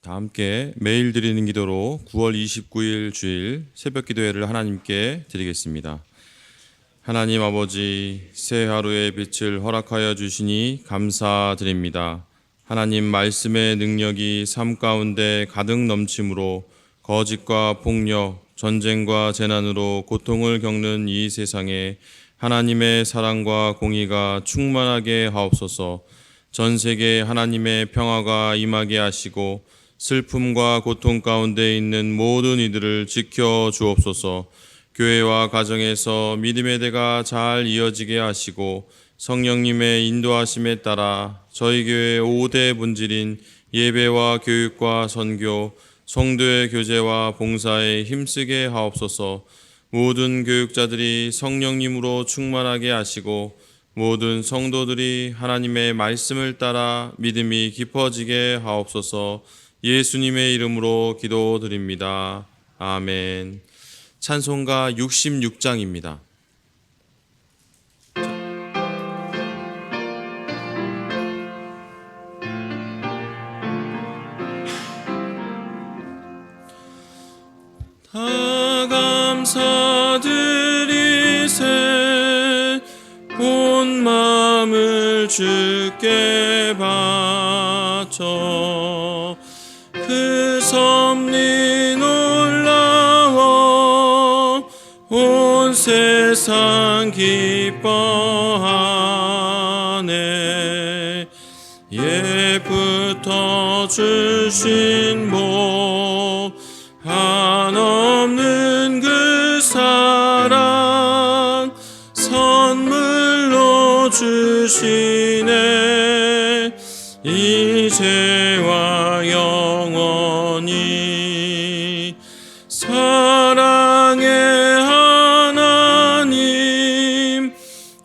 다 함께 매일 드리는 기도로 9월 29일 주일 새벽 기도회를 하나님께 드리겠습니다. 하나님 아버지, 새 하루의 빛을 허락하여 주시니 감사드립니다. 하나님 말씀의 능력이 삶 가운데 가득 넘침으로 거짓과 폭력, 전쟁과 재난으로 고통을 겪는 이 세상에 하나님의 사랑과 공의가 충만하게 하옵소서. 전 세계에 하나님의 평화가 임하게 하시고 슬픔과 고통 가운데 있는 모든 이들을 지켜 주옵소서. 교회와 가정에서 믿음의 대가 잘 이어지게 하시고 성령님의 인도하심에 따라 저희 교회의 5대 본질인 예배와 교육과 선교, 성도의 교제와 봉사에 힘쓰게 하옵소서. 모든 교육자들이 성령님으로 충만하게 하시고 모든 성도들이 하나님의 말씀을 따라 믿음이 깊어지게 하옵소서. 예수님의 이름으로 기도드립니다. 아멘. 찬송가 66장입니다. 다 감사드리세 온 마음을 주께 바쳐 그 섭리 놀라워 온 세상 기뻐하네. 옛부터 주신 복 한없는 그 사랑 선물로 주시네. 이제와 영원히 사랑의 하나님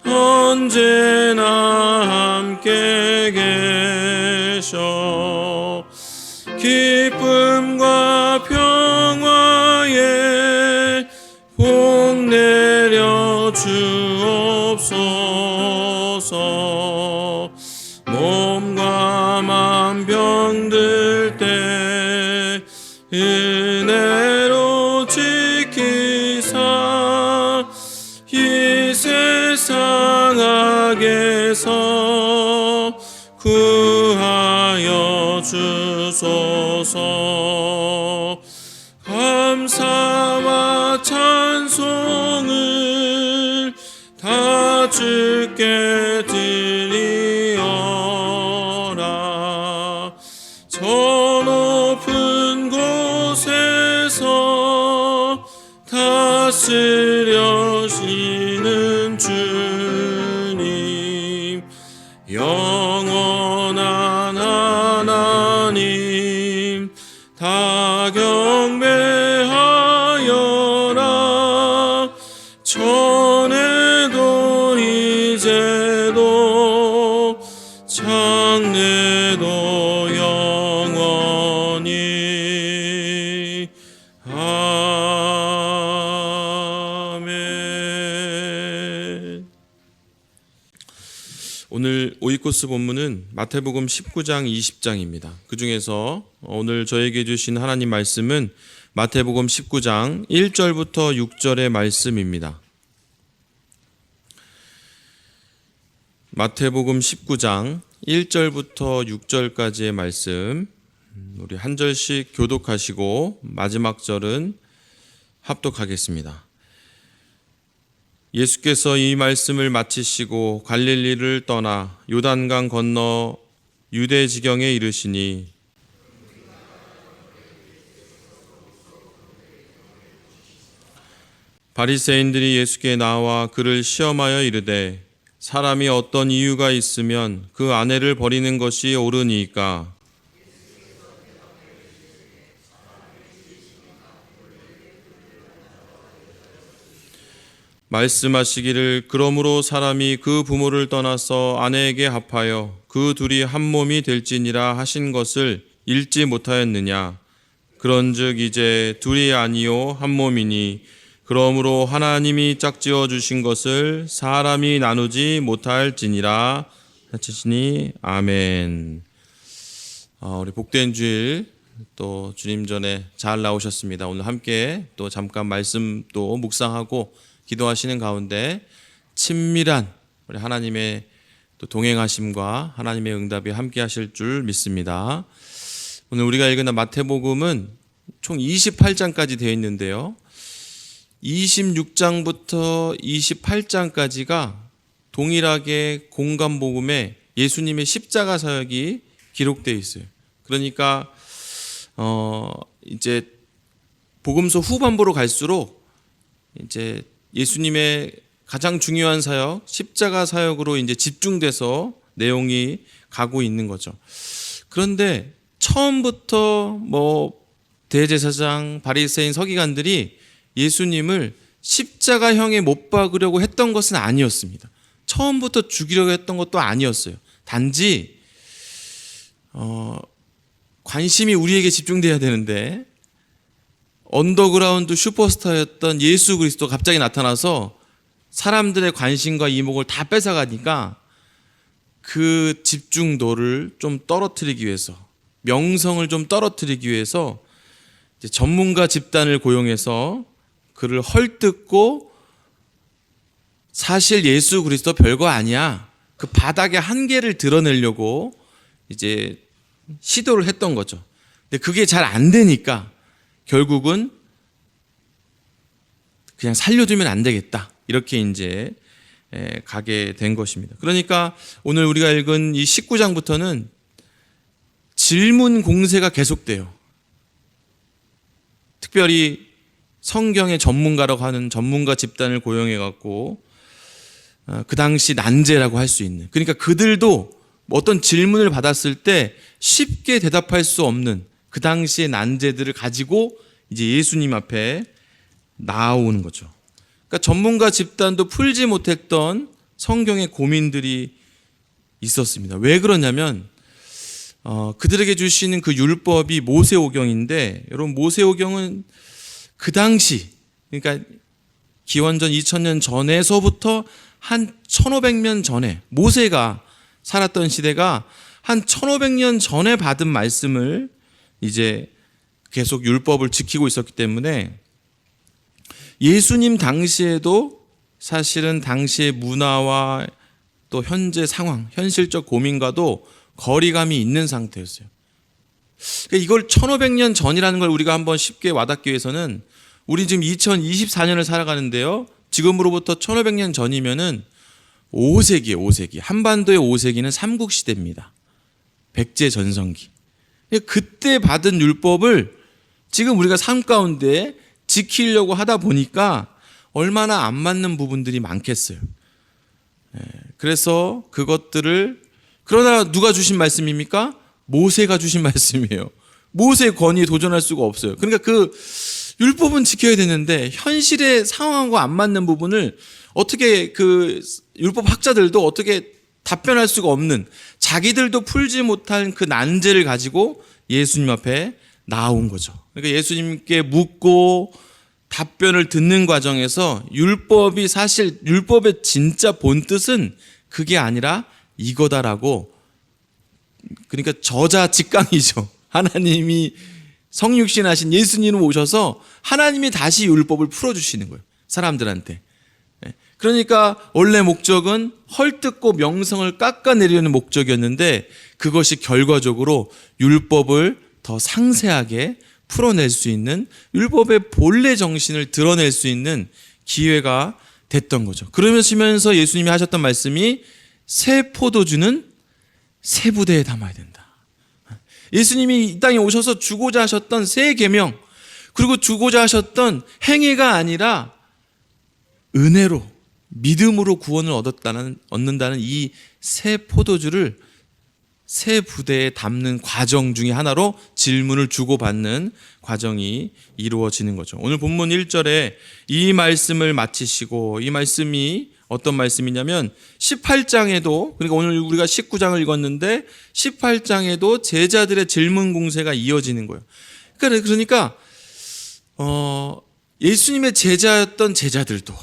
언제나 함께 계셔 기쁨과 평화에 복 내려 주옵소서. 몸과 맘 병들 때 은혜로 지키사 이 세상 악에서 구하여 주소서. 감사와 찬송을 다 주께 드리어라. 저 높은 곳에서 다스려시는 주님 영원한 하나님 다 경배하여라. 전에도 이제도 장래도 영원히 아멘. 오늘 오이코스 본문은 마태복음 19장 20장입니다. 그 중에서 오늘 저에게 주신 하나님 말씀은 마태복음 19장 1절부터 6절의 말씀입니다. 마태복음 19장 1절부터 6절까지의 말씀 우리 한 절씩 교독하시고 마지막 절은 합독하겠습니다. 예수께서 이 말씀을 마치시고 갈릴리를 떠나 요단강 건너 유대 지경에 이르시니 바리새인들이 예수께 나와 그를 시험하여 이르되 사람이 어떤 이유가 있으면 그 아내를 버리는 것이 옳으니까? 말씀하시기를 그러므로 사람이 그 부모를 떠나서 아내에게 합하여 그 둘이 한 몸이 될지니라 하신 것을 읽지 못하였느냐. 그런즉 이제 둘이 아니요 한 몸이니 그러므로 하나님이 짝지어 주신 것을 사람이 나누지 못할지니라 하시니 아멘. 우리 복된 주일 또 주님 전에 잘 나오셨습니다. 오늘 함께 또 잠깐 말씀 또 묵상하고 기도하시는 가운데 친밀한 우리 하나님의 또 동행하심과 하나님의 응답이 함께 하실 줄 믿습니다. 오늘 우리가 읽은 마태복음은 총 28장까지 되어 있는데요. 26장부터 28장까지가 동일하게 공간복음에 예수님의 십자가 사역이 기록되어 있어요. 그러니까 이제 복음서 후반부로 갈수록 이제 예수님의 가장 중요한 사역, 십자가 사역으로 이제 집중돼서 내용이 가고 있는 거죠. 그런데 처음부터 대제사장, 바리새인, 서기관들이 예수님을 십자가형에 못 박으려고 했던 것은 아니었습니다. 처음부터 죽이려고 했던 것도 아니었어요. 단지 관심이 우리에게 집중돼야 되는데 언더그라운드 슈퍼스타였던 예수 그리스도 갑자기 나타나서 사람들의 관심과 이목을 다 뺏어가니까 그 집중도를 좀 떨어뜨리기 위해서, 명성을 좀 떨어뜨리기 위해서 이제 전문가 집단을 고용해서 그를 헐뜯고 사실 예수 그리스도 별거 아니야, 그 바닥의 한계를 드러내려고 이제 시도를 했던 거죠. 근데 그게 잘 안 되니까 결국은 그냥 살려두면 안 되겠다, 이렇게 이제 가게 된 것입니다. 그러니까 오늘 우리가 읽은 이 19장부터는 질문 공세가 계속돼요. 특별히 성경의 전문가라고 하는 전문가 집단을 고용해 갖고 그 당시 난제라고 할 수 있는, 그러니까 그들도 어떤 질문을 받았을 때 쉽게 대답할 수 없는 그 당시의 난제들을 가지고 이제 예수님 앞에 나오는 거죠. 그러니까 전문가 집단도 풀지 못했던 성경의 고민들이 있었습니다. 왜 그러냐면 그들에게 주시는 그 율법이 모세오경인데, 여러분 모세오경은 그 당시, 그러니까 기원전 2000년 전에서부터 한 1500년 전에, 모세가 살았던 시대가 한 1500년 전에 받은 말씀을 이제 계속 율법을 지키고 있었기 때문에 예수님 당시에도 사실은 당시의 문화와 또 현재 상황, 현실적 고민과도 거리감이 있는 상태였어요. 그러니까 이걸 1500년 전이라는 걸 우리가 한번 쉽게 와닿기 위해서는, 우리 지금 2024년을 살아가는데요, 지금으로부터 1500년 전이면은 5세기예요. 5세기. 한반도의 5세기는 삼국시대입니다. 백제전성기. 그때 받은 율법을 지금 우리가 삶 가운데 지키려고 하다 보니까 얼마나 안 맞는 부분들이 많겠어요. 그래서 그것들을, 그러나 누가 주신 말씀입니까? 모세가 주신 말씀이에요. 모세의 권위에 도전할 수가 없어요. 그러니까 그 율법은 지켜야 되는데 현실의 상황과 안 맞는 부분을 어떻게 그 율법 학자들도 어떻게 답변할 수가 없는, 자기들도 풀지 못한 그 난제를 가지고 예수님 앞에 나온 거죠. 그러니까 예수님께 묻고 답변을 듣는 과정에서 율법이 사실, 율법의 진짜 본뜻은 그게 아니라 이거다라고, 그러니까 저자직강이죠. 하나님이 성육신하신 예수님을 오셔서 하나님이 다시 율법을 풀어주시는 거예요, 사람들한테. 그러니까 원래 목적은 헐뜯고 명성을 깎아내리려는 목적이었는데 그것이 결과적으로 율법을 더 상세하게 풀어낼 수 있는, 율법의 본래 정신을 드러낼 수 있는 기회가 됐던 거죠. 그러면서 예수님이 하셨던 말씀이 새 포도주는 새 부대에 담아야 된다. 예수님이 이 땅에 오셔서 주고자 하셨던 새 계명, 그리고 주고자 하셨던 행위가 아니라 은혜로, 믿음으로 구원을 얻는다는 이 새 포도주를 새 부대에 담는 과정 중에 하나로 질문을 주고받는 과정이 이루어지는 거죠. 오늘 본문 1절에 이 말씀을 마치시고, 이 말씀이 어떤 말씀이냐면 18장에도, 그러니까 오늘 우리가 19장을 읽었는데 18장에도 제자들의 질문 공세가 이어지는 거예요. 그러니까 예수님의 제자였던 제자들도,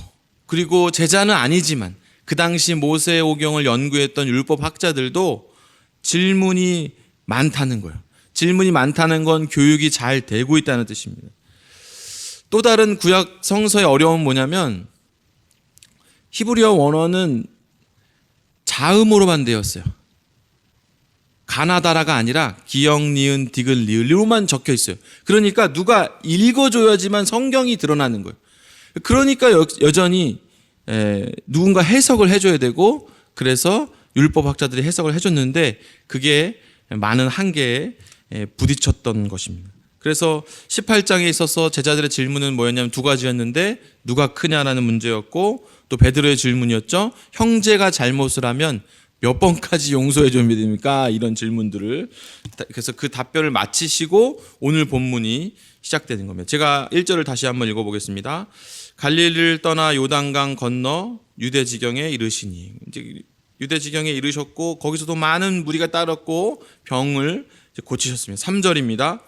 그리고 제자는 아니지만 그 당시 모세오경을 연구했던 율법 학자들도 질문이 많다는 거예요. 질문이 많다는 건 교육이 잘 되고 있다는 뜻입니다. 또 다른 구약 성서의 어려움은 뭐냐면 히브리어 원어는 자음으로만 되었어요. 가나다라가 아니라 기역, 니은, 디귿, 리을로만 적혀 있어요. 그러니까 누가 읽어줘야지만 성경이 드러나는 거예요. 그러니까 여전히 누군가 해석을 해줘야 되고, 그래서 율법학자들이 해석을 해줬는데 그게 많은 한계에 부딪혔던 것입니다. 그래서 18장에 있어서 제자들의 질문은 뭐였냐면 두 가지였는데, 누가 크냐라는 문제였고, 또 베드로의 질문이었죠. 형제가 잘못을 하면 몇 번까지 용서해 주면 됩니까? 이런 질문들을. 그래서 그 답변을 마치시고 오늘 본문이 시작되는 겁니다. 제가 1절을 다시 한번 읽어보겠습니다. 갈릴리를 떠나 요단강 건너 유대 지경에 이르시니. 이제 유대 지경에 이르셨고 거기서도 많은 무리가 따랐고 병을 고치셨습니다. 3절입니다.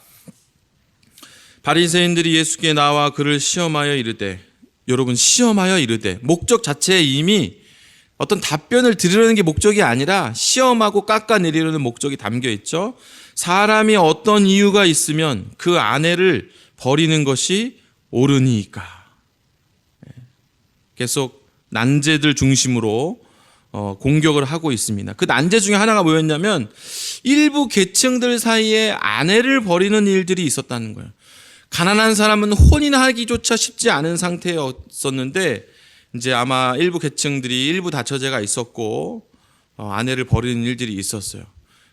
바리새인들이 예수께 나와 그를 시험하여 이르되, 여러분 시험하여 이르되, 목적 자체에 이미 어떤 답변을 드리려는 게 목적이 아니라 시험하고 깎아내리려는 목적이 담겨 있죠. 사람이 어떤 이유가 있으면 그 아내를 버리는 것이 옳으니까. 계속 난제들 중심으로 공격을 하고 있습니다. 그 난제 중에 하나가 뭐였냐면 일부 계층들 사이에 아내를 버리는 일들이 있었다는 거예요. 가난한 사람은 혼인하기조차 쉽지 않은 상태였었는데, 이제 아마 일부 계층들이 일부 다처제가 있었고 아내를 버리는 일들이 있었어요.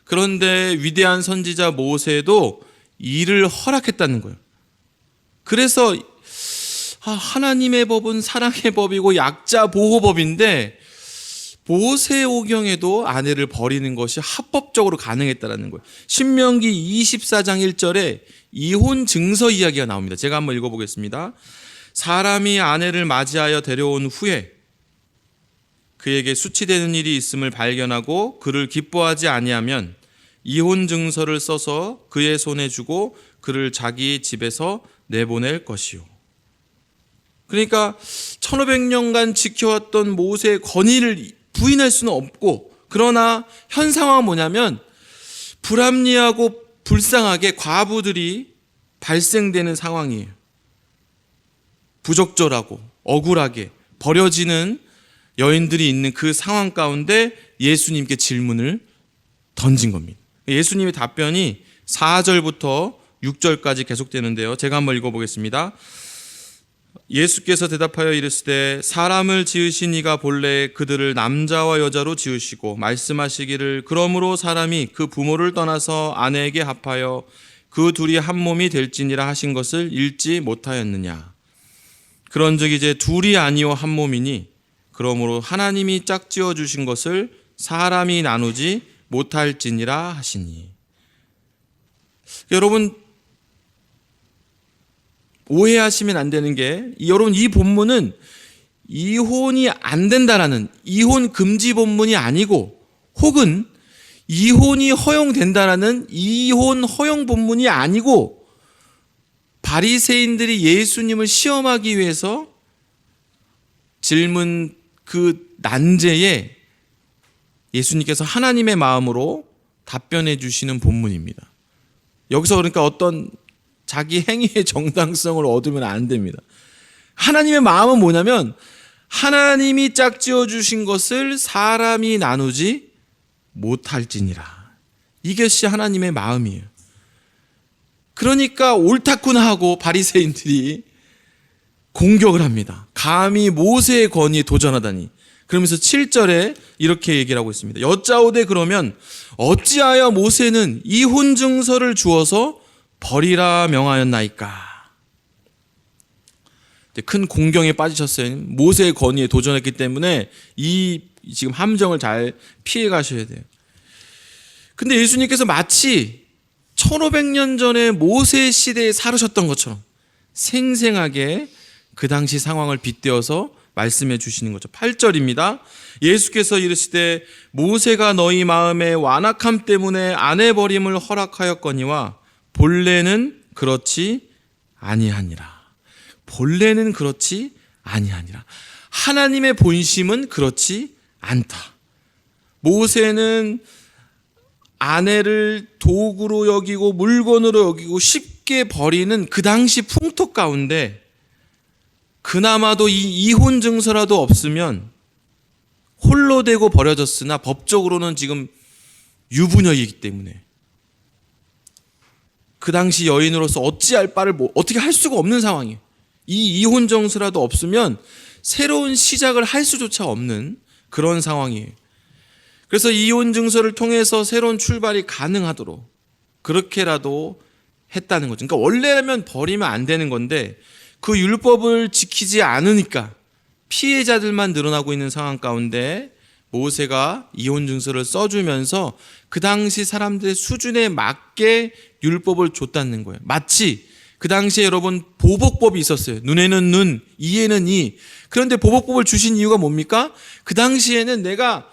그런데 위대한 선지자 모세도 이를 허락했다는 거예요. 그래서 하나님의 법은 사랑의 법이고 약자 보호법인데 모세오경에도 아내를 버리는 것이 합법적으로 가능했다는 거예요. 신명기 24장 1절에 이혼 증서 이야기가 나옵니다. 제가 한번 읽어보겠습니다. 사람이 아내를 맞이하여 데려온 후에 그에게 수치되는 일이 있음을 발견하고 그를 기뻐하지 아니하면 이혼 증서를 써서 그의 손에 주고 그를 자기 집에서 내보낼 것이요. 그러니까 1500년간 지켜왔던 모세의 권위를 부인할 수는 없고, 그러나 현 상황은 뭐냐면 불합리하고 불쌍하게 과부들이 발생되는 상황이에요. 부적절하고 억울하게 버려지는 여인들이 있는 그 상황 가운데 예수님께 질문을 던진 겁니다. 예수님의 답변이 4절부터 6절까지 계속되는데요. 제가 한번 읽어보겠습니다. 예수께서 대답하여 이르시되 사람을 지으신 이가 본래 그들을 남자와 여자로 지으시고 말씀하시기를 그러므로 사람이 그 부모를 떠나서 아내에게 합하여 그 둘이 한 몸이 될지니라 하신 것을 읽지 못하였느냐. 그런즉 이제 둘이 아니요 한 몸이니 그러므로 하나님이 짝지어 주신 것을 사람이 나누지 못할지니라 하시니. 여러분 오해하시면 안 되는 게, 여러분 이 본문은 이혼이 안 된다라는 이혼 금지 본문이 아니고, 혹은 이혼이 허용된다라는 이혼 허용 본문이 아니고, 바리새인들이 예수님을 시험하기 위해서 질문 그 난제에 예수님께서 하나님의 마음으로 답변해 주시는 본문입니다. 여기서 그러니까 어떤 자기 행위의 정당성을 얻으면 안 됩니다. 하나님의 마음은 뭐냐면 하나님이 짝지어 주신 것을 사람이 나누지 못할지니라. 이것이 하나님의 마음이에요. 그러니까 옳다구나 하고 바리새인들이 공격을 합니다. 감히 모세의 권위에 도전하다니. 그러면서 7절에 이렇게 얘기를 하고 있습니다. 여짜오되 그러면 어찌하여 모세는 이혼 증서를 주어서 버리라 명하였나이까. 큰 공경에 빠지셨어요. 모세의 권위에 도전했기 때문에 이 지금 함정을 잘 피해 가셔야 돼요. 근데 예수님께서 마치 1500년 전에 모세 시대에 살으셨던 것처럼 생생하게 그 당시 상황을 빗대어서 말씀해 주시는 거죠. 8절입니다. 예수께서 이르시되 모세가 너희 마음의 완악함 때문에 아내 버림을 허락하였거니와 본래는 그렇지 아니하니라. 본래는 그렇지 아니하니라. 하나님의 본심은 그렇지 않다. 모세는 아내를 도구로 여기고 물건으로 여기고 쉽게 버리는 그 당시 풍토 가운데 그나마도 이 이혼 증서라도 없으면 홀로 되고 버려졌으나 법적으로는 지금 유부녀이기 때문에 그 당시 여인으로서 어찌할 바를 어떻게 할 수가 없는 상황이에요. 이 이혼 증서라도 없으면 새로운 시작을 할 수조차 없는 그런 상황이에요. 그래서 이혼 증서를 통해서 새로운 출발이 가능하도록 그렇게라도 했다는 거죠. 그러니까 원래라면 버리면 안 되는 건데 그 율법을 지키지 않으니까 피해자들만 늘어나고 있는 상황 가운데 모세가 이혼 증서를 써주면서 그 당시 사람들의 수준에 맞게 율법을 줬다는 거예요. 마치 그 당시에 여러분 보복법이 있었어요. 눈에는 눈, 이에는 이. 그런데 보복법을 주신 이유가 뭡니까? 그 당시에는 내가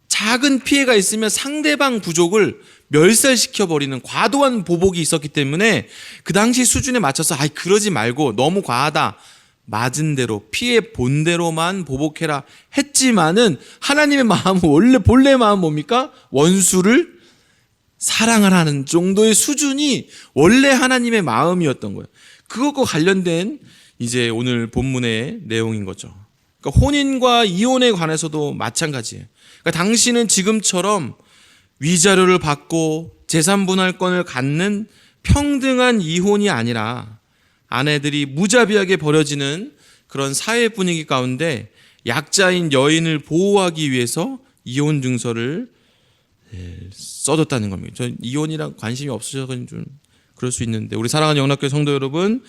작은 피해가 있으면 상대방 부족을 멸살시켜버리는 과도한 보복이 있었기 때문에 그 당시 수준에 맞춰서 그러지 말고 너무 과하다. 맞은 대로 피해 본 대로만 보복해라 했지만은 하나님의 마음은 원래 본래 마음은 뭡니까? 원수를 사랑하라는 정도의 수준이 원래 하나님의 마음이었던 거예요. 그것과 관련된 이제 오늘 본문의 내용인 거죠. 그러니까 혼인과 이혼에 관해서도 마찬가지예요. 그러니까 당신은 지금처럼 위자료를 받고 재산분할권을 갖는 평등한 이혼이 아니라 아내들이 무자비하게 버려지는 그런 사회 분위기 가운데 약자인 여인을 보호하기 위해서 이혼 증서를 써줬다는 겁니다. 저 이혼이랑 관심이 없으셔서 좀 그럴 수 있는데 우리 사랑하는 영락교회 성도 여러분,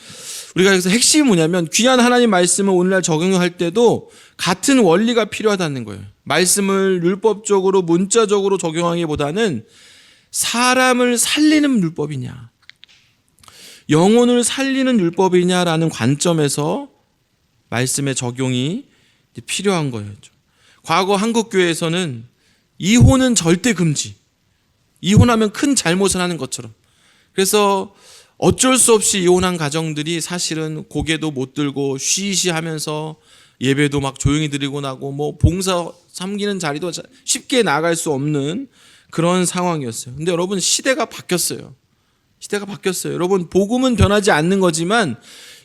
우리가 여기서 핵심이 뭐냐면 귀한 하나님 말씀을 오늘날 적용할 때도 같은 원리가 필요하다는 거예요. 말씀을 율법적으로 문자적으로 적용하기보다는 사람을 살리는 율법이냐 영혼을 살리는 율법이냐라는 관점에서 말씀의 적용이 필요한 거예요. 과거 한국교회에서는 이혼은 절대 금지, 이혼하면 큰 잘못을 하는 것처럼, 그래서 어쩔 수 없이 이혼한 가정들이 사실은 고개도 못 들고 쉬쉬하면서 예배도 막 조용히 드리고 나고 뭐 봉사 섬기는 자리도 쉽게 나갈 수 없는 그런 상황이었어요. 근데 여러분 시대가 바뀌었어요. 시대가 바뀌었어요. 여러분 복음은 변하지 않는 거지만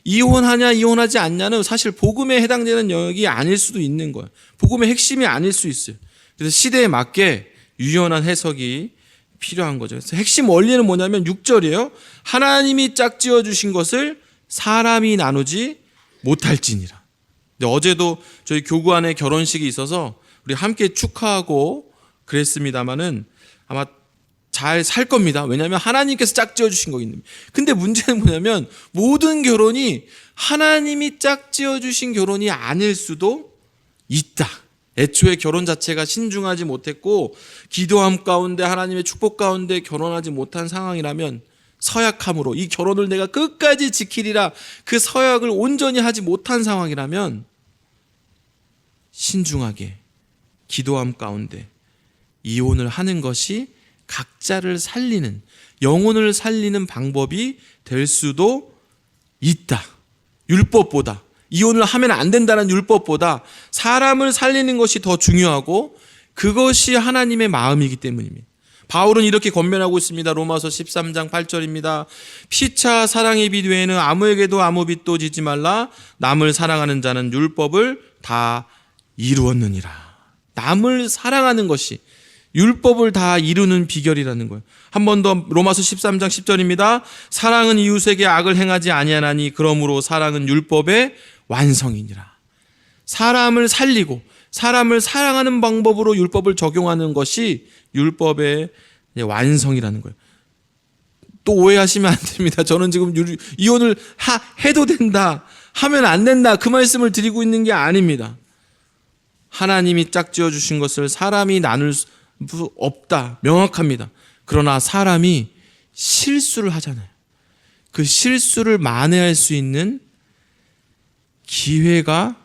이혼하냐 이혼하지 않냐는 사실 복음에 해당되는 영역이 아닐 수도 있는 거예요. 복음의 핵심이 아닐 수 있어요. 그래서 시대에 맞게 유연한 해석이 필요한 거죠. 그래서 핵심 원리는 뭐냐면 6절이에요. 하나님이 짝지어 주신 것을 사람이 나누지 못할지니라. 근데 어제도 저희 교구 안에 결혼식이 있어서 우리 함께 축하하고 그랬습니다마는 아마 잘 살 겁니다. 왜냐하면 하나님께서 짝지어 주신 거기 때문에. 근데 문제는 뭐냐면 모든 결혼이 하나님이 짝지어 주신 결혼이 아닐 수도 있다. 애초에 결혼 자체가 신중하지 못했고 기도함 가운데 하나님의 축복 가운데 결혼하지 못한 상황이라면 서약함으로 이 결혼을 내가 끝까지 지키리라 그 서약을 온전히 하지 못한 상황이라면 신중하게 기도함 가운데 이혼을 하는 것이 각자를 살리는 영혼을 살리는 방법이 될 수도 있다. 율법보다 이혼을 하면 안 된다는 율법보다 사람을 살리는 것이 더 중요하고 그것이 하나님의 마음이기 때문입니다. 바울은 이렇게 권면하고 있습니다. 로마서 13장 8절입니다. 피차 사랑의 빚 외에는 아무에게도 아무 빚도 지지 말라. 남을 사랑하는 자는 율법을 다 이루었느니라. 남을 사랑하는 것이 율법을 다 이루는 비결이라는 거예요. 한 번 더 로마서 13장 10절입니다. 사랑은 이웃에게 악을 행하지 아니하나니 그러므로 사랑은 율법의 완성이니라. 사람을 살리고 사람을 사랑하는 방법으로 율법을 적용하는 것이 율법의 완성이라는 거예요. 또 오해하시면 안 됩니다. 저는 지금 이혼을 해도 된다, 하면 안 된다 그 말씀을 드리고 있는 게 아닙니다. 하나님이 짝지어 주신 것을 사람이 나눌 수 없다 명확합니다. 그러나 사람이 실수를 하잖아요. 그 실수를 만회할 수 있는 기회가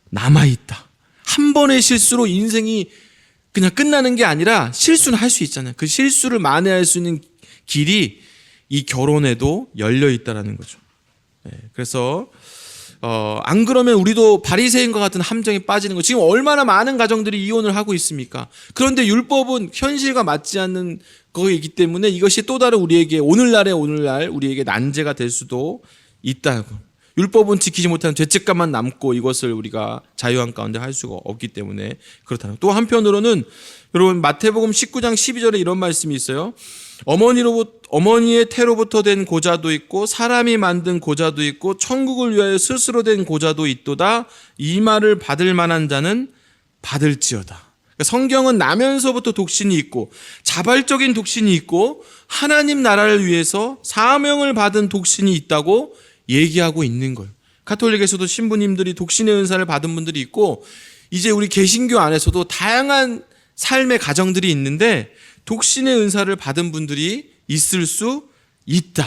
남아있다. 한 번의 실수로 인생이 그냥 끝나는 게 아니라 실수는 할 수 있잖아요. 그 실수를 만회할 수 있는 길이 이 결혼에도 열려 있다라는 거죠. 그래서 안 그러면 우리도 바리새인과 같은 함정에 빠지는 거. 지금 얼마나 많은 가정들이 이혼을 하고 있습니까? 그런데 율법은 현실과 맞지 않는 거이기 때문에 이것이 또 다른 우리에게 오늘날 우리에게 난제가 될 수도 있다고. 율법은 지키지 못하는 죄책감만 남고 이것을 우리가 자유한 가운데 할 수가 없기 때문에 그렇다는. 또 한편으로는 여러분 마태복음 19장 12절에 이런 말씀이 있어요. 어머니의 태로부터 된 고자도 있고 사람이 만든 고자도 있고 천국을 위하여 스스로 된 고자도 있도다. 이 말을 받을 만한 자는 받을지어다. 그러니까 성경은 나면서부터 독신이 있고 자발적인 독신이 있고 하나님 나라를 위해서 사명을 받은 독신이 있다고 얘기하고 있는 거예요. 가톨릭에서도 신부님들이 독신의 은사를 받은 분들이 있고 이제 우리 개신교 안에서도 다양한 삶의 가정들이 있는데 독신의 은사를 받은 분들이 있을 수 있다.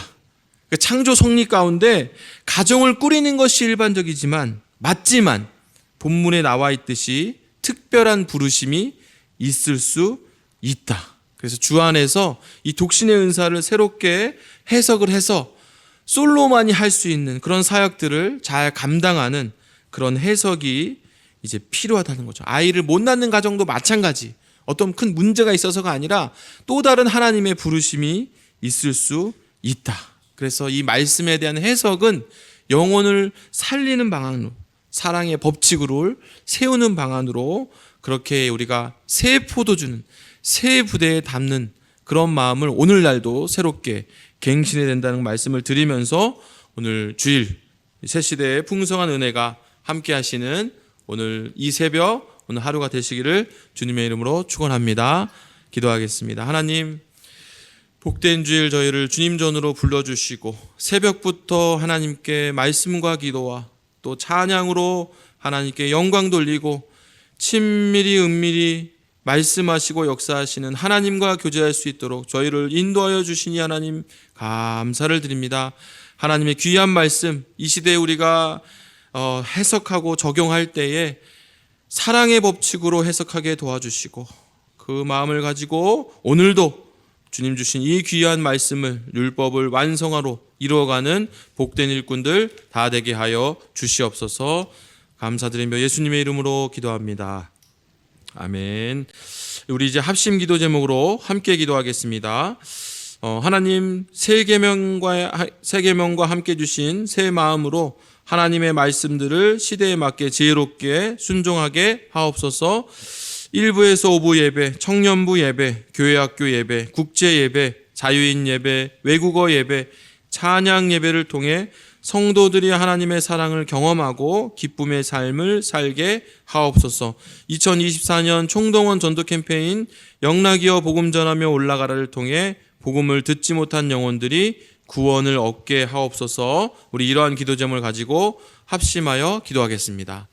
그러니까 창조 성리 가운데 가정을 꾸리는 것이 일반적이지만 맞지만 본문에 나와 있듯이 특별한 부르심이 있을 수 있다. 그래서 주 안에서 이 독신의 은사를 새롭게 해석을 해서 솔로만이 할 수 있는 그런 사역들을 잘 감당하는 그런 해석이 이제 필요하다는 거죠. 아이를 못 낳는 가정도 마찬가지. 어떤 큰 문제가 있어서가 아니라 또 다른 하나님의 부르심이 있을 수 있다. 그래서 이 말씀에 대한 해석은 영혼을 살리는 방안으로, 사랑의 법칙을 세우는 방안으로 그렇게 우리가 새 포도주는 새 부대에 담는 그런 마음을 오늘날도 새롭게 갱신해야 된다는 말씀을 드리면서 오늘 주일 새 시대의 풍성한 은혜가 함께 하시는 오늘 이 새벽 오늘 하루가 되시기를 주님의 이름으로 축원합니다. 기도하겠습니다. 하나님, 복된 주일 저희를 주님 전으로 불러주시고 새벽부터 하나님께 말씀과 기도와 또 찬양으로 하나님께 영광 돌리고 친밀히 은밀히 말씀하시고 역사하시는 하나님과 교제할 수 있도록 저희를 인도하여 주시니 하나님 감사를 드립니다. 하나님의 귀한 말씀 이 시대에 우리가 해석하고 적용할 때에 사랑의 법칙으로 해석하게 도와주시고 그 마음을 가지고 오늘도 주님 주신 이 귀한 말씀을 율법을 완성하러 이루어가는 복된 일꾼들 다 되게 하여 주시옵소서. 감사드리며 예수님의 이름으로 기도합니다. 아멘. 우리 이제 합심 기도 제목으로 함께 기도하겠습니다. 하나님 새 계명과 함께 주신 새 마음으로 하나님의 말씀들을 시대에 맞게 지혜롭게 순종하게 하옵소서. 1부에서 5부 예배, 청년부 예배, 교회학교 예배, 국제 예배, 자유인 예배, 외국어 예배, 찬양 예배를 통해 성도들이 하나님의 사랑을 경험하고 기쁨의 삶을 살게 하옵소서. 2024년 총동원 전도 캠페인 영락이여 복음 전하며 올라가라를 통해 복음을 듣지 못한 영혼들이 구원을 얻게 하옵소서. 우리 이러한 기도 제목을 가지고 합심하여 기도하겠습니다.